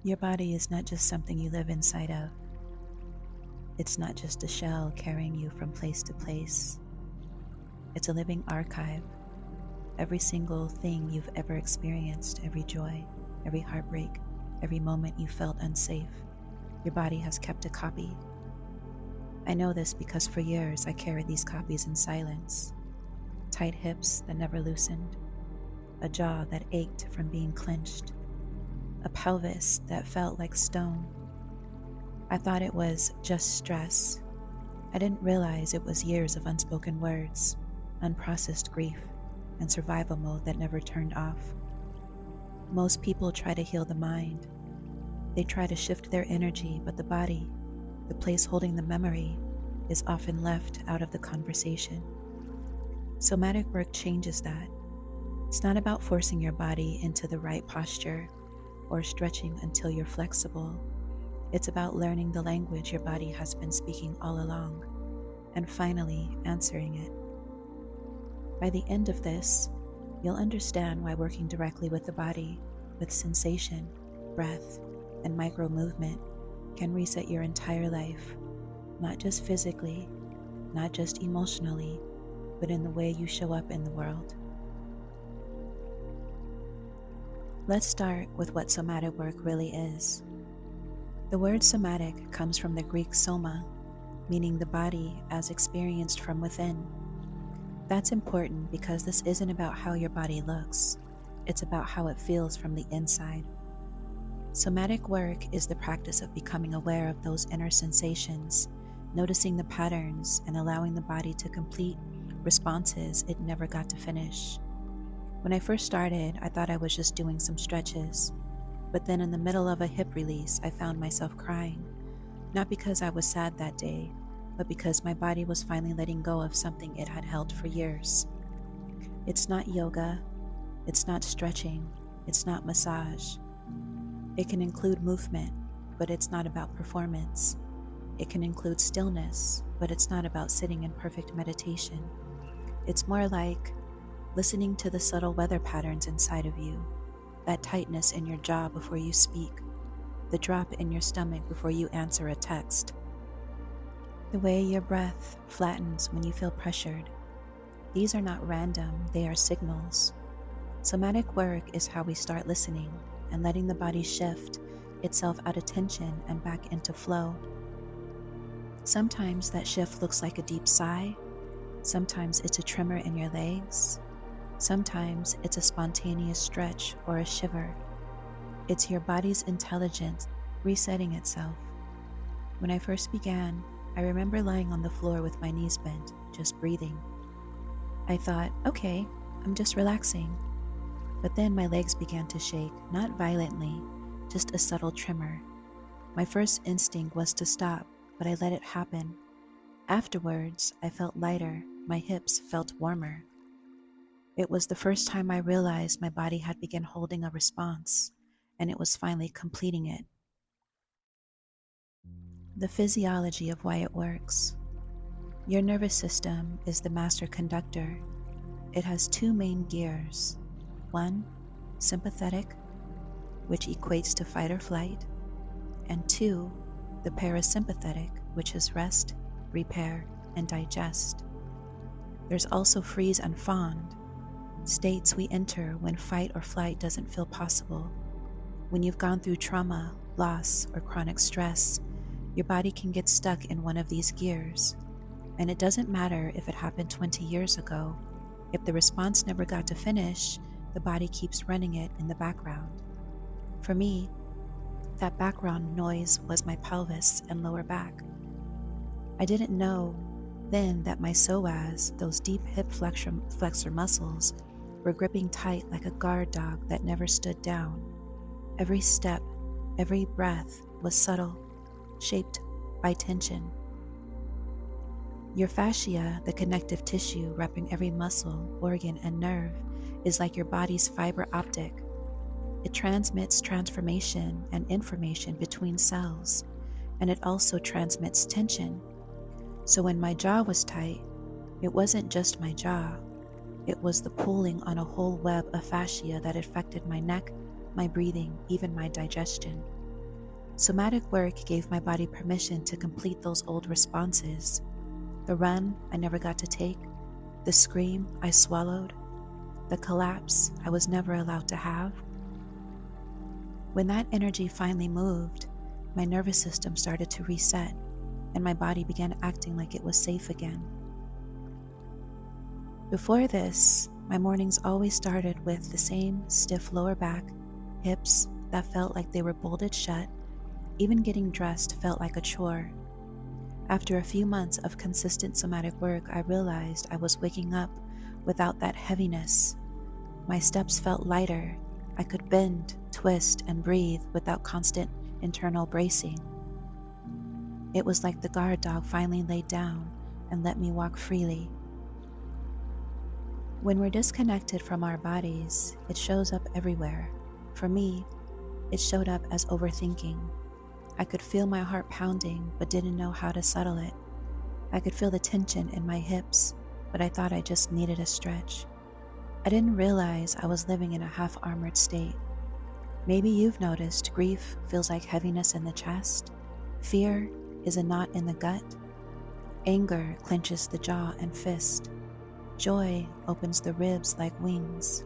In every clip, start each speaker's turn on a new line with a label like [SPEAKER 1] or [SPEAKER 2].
[SPEAKER 1] Your body is not just something you live inside of. It's not just a shell carrying you from place to place. It's a living archive. Every single thing you've ever experienced, every joy, every heartbreak, every moment you felt unsafe, your body has kept a copy. I know this because for years I carried these copies in silence. Tight hips that never loosened, a jaw that ached from being clenched, a pelvis that felt like stone. I thought it was just stress. I didn't realize it was years of unspoken words, unprocessed grief, and survival mode that never turned off. Most people try to heal the mind. They try to shift their energy, but the body, the place holding the memory, is often left out of the conversation. Somatic work changes that. It's not about forcing your body into the right posture or stretching until you're flexible. It's about learning the language your body has been speaking all along and finally answering it. By the end of this, you'll understand why working directly with the body, with sensation, breath, and micro movement can reset your entire life, not just physically, not just emotionally, but in the way you show up in the world. Let's start with what somatic work really is. The word somatic comes from the Greek soma, meaning the body as experienced from within. That's important because this isn't about how your body looks. It's about how it feels from the inside. Somatic work is the practice of becoming aware of those inner sensations, noticing the patterns, and allowing the body to complete responses it never got to finish. When I first started, I thought I was just doing some stretches, but then in the middle of a hip release, I found myself crying, not because I was sad that day, but because my body was finally letting go of something it had held for years. It's not yoga, it's not stretching, it's not massage. It can include movement, but it's not about performance. It can include stillness, but it's not about sitting in perfect meditation. It's more like listening to the subtle weather patterns inside of you, that tightness in your jaw before you speak, the drop in your stomach before you answer a text, the way your breath flattens when you feel pressured. These are not random, they are signals. Somatic work is how we start listening and letting the body shift itself out of tension and back into flow. Sometimes that shift looks like a deep sigh. Sometimes it's a tremor in your legs. Sometimes it's a spontaneous stretch or a shiver. It's your body's intelligence resetting itself. When I first began, I remember lying on the floor with my knees bent, just breathing. I thought, okay, I'm just relaxing. But then my legs began to shake, not violently, just a subtle tremor. My first instinct was to stop, but I let it happen. Afterwards, I felt lighter, my hips felt warmer. It was the first time I realized my body had begun holding a response, and it was finally completing it. The physiology of why it works. Your nervous system is the master conductor. It has two main gears. One, sympathetic, which equates to fight or flight, and two, the parasympathetic, which is rest, repair, and digest. There's also freeze and fawn, states we enter when fight or flight doesn't feel possible. When you've gone through trauma, loss, or chronic stress, your body can get stuck in one of these gears. And it doesn't matter if it happened 20 years ago. If the response never got to finish, the body keeps running it in the background. For me, that background noise was my pelvis and lower back. I didn't know then that my psoas, those deep hip flexor muscles, were gripping tight like a guard dog that never stood down. Every step, every breath was subtle, shaped by tension. Your fascia, the connective tissue wrapping every muscle, organ, and nerve, is like your body's fiber optic. It transmits transformation and information between cells, and it also transmits tension. So when my jaw was tight, it wasn't just my jaw. It was the pulling on a whole web of fascia that affected my neck, my breathing, even my digestion. Somatic work gave my body permission to complete those old responses. The run I never got to take, the scream I swallowed, the collapse I was never allowed to have. When that energy finally moved, my nervous system started to reset, and my body began acting like it was safe again. Before this, my mornings always started with the same stiff lower back, hips that felt like they were bolted shut. Even getting dressed felt like a chore. After a few months of consistent somatic work, I realized I was waking up without that heaviness. My steps felt lighter. I could bend, twist, and breathe without constant internal bracing. It was like the guard dog finally laid down and let me walk freely. When we're disconnected from our bodies, it shows up everywhere. For me, it showed up as overthinking. I could feel my heart pounding, but didn't know how to settle it. I could feel the tension in my hips, but I thought I just needed a stretch. I didn't realize I was living in a half-armored state. Maybe you've noticed grief feels like heaviness in the chest. Fear is a knot in the gut. Anger clenches the jaw and fist. Joy opens the ribs like wings.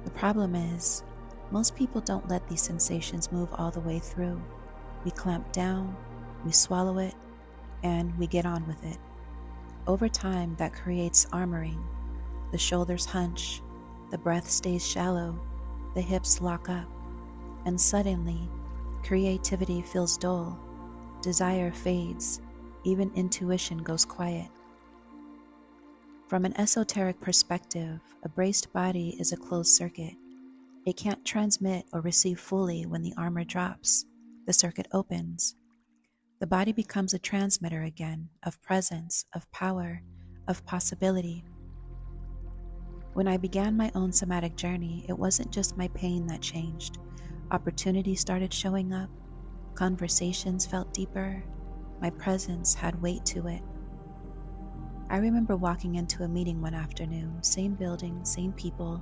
[SPEAKER 1] The problem is, most people don't let these sensations move all the way through. We clamp down, we swallow it, and we get on with it. Over time, that creates armoring. The shoulders hunch, the breath stays shallow, the hips lock up, and suddenly, creativity feels dull, desire fades, even intuition goes quiet. From an esoteric perspective, a braced body is a closed circuit. It can't transmit or receive fully when the armor drops. The circuit opens. The body becomes a transmitter again, of presence, of power, of possibility. When I began my own somatic journey, it wasn't just my pain that changed. Opportunities started showing up. Conversations felt deeper. My presence had weight to it. I remember walking into a meeting one afternoon, same building, same people,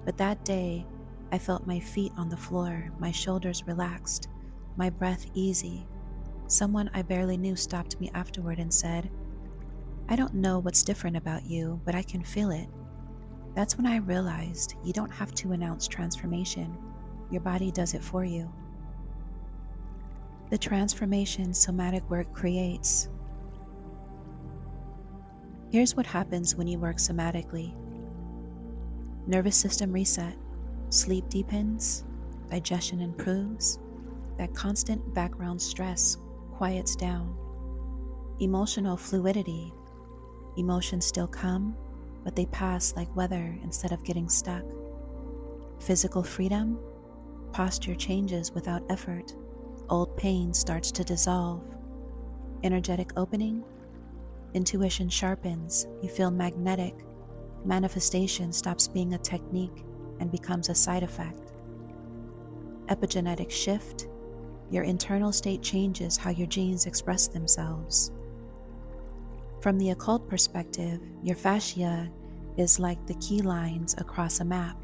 [SPEAKER 1] but that day, I felt my feet on the floor, my shoulders relaxed, my breath easy. Someone I barely knew stopped me afterward and said, "I don't know what's different about you, but I can feel it." That's when I realized you don't have to announce transformation. Your body does it for you. The transformation somatic work creates. Here's what happens when you work somatically. Nervous system reset, sleep deepens, digestion improves, that constant background stress quiets down. Emotional fluidity, emotions still come, but they pass like weather instead of getting stuck. Physical freedom, posture changes without effort, old pain starts to dissolve. Energetic opening, intuition sharpens, you feel magnetic, manifestation stops being a technique and becomes a side effect. Epigenetic shift, your internal state changes how your genes express themselves. From the occult perspective, your fascia is like the key lines across a map.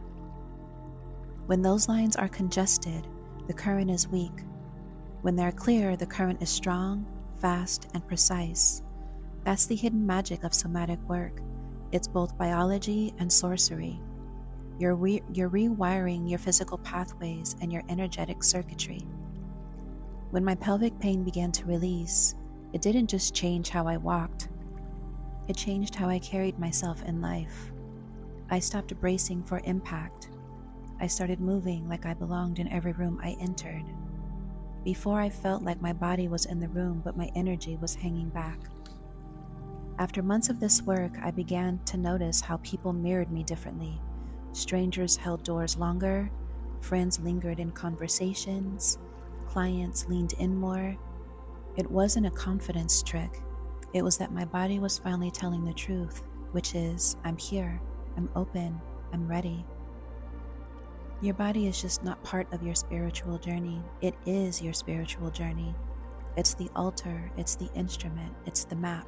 [SPEAKER 1] When those lines are congested, the current is weak. When they're clear, the current is strong, fast, and precise. That's the hidden magic of somatic work. It's both biology and sorcery. You're rewiring your physical pathways and your energetic circuitry. When my pelvic pain began to release, it didn't just change how I walked. It changed how I carried myself in life. I stopped bracing for impact. I started moving like I belonged in every room I entered. Before, I felt like my body was in the room, but my energy was hanging back. After months of this work, I began to notice how people mirrored me differently. Strangers held doors longer, friends lingered in conversations, clients leaned in more. It wasn't a confidence trick. It was that my body was finally telling the truth, which is, I'm here, I'm open, I'm ready. Your body is just not part of your spiritual journey. It is your spiritual journey. It's the altar, it's the instrument, it's the map.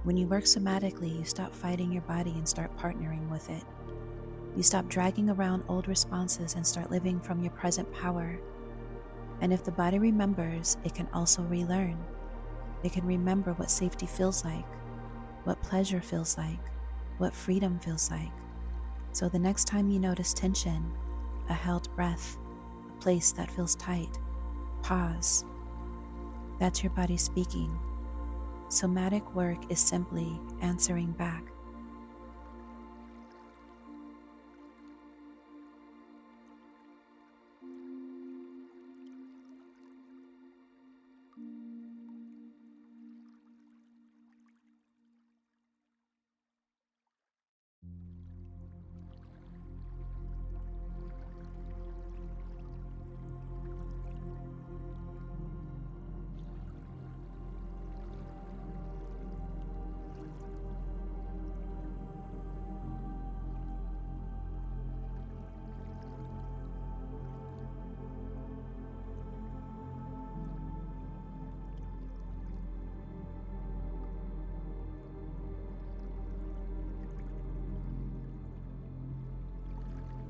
[SPEAKER 1] When you work somatically, you stop fighting your body and start partnering with it. You stop dragging around old responses and start living from your present power. And if the body remembers, it can also relearn. It can remember what safety feels like, what pleasure feels like, what freedom feels like. So the next time you notice tension, a held breath, a place that feels tight, pause. That's your body speaking. Somatic work is simply answering back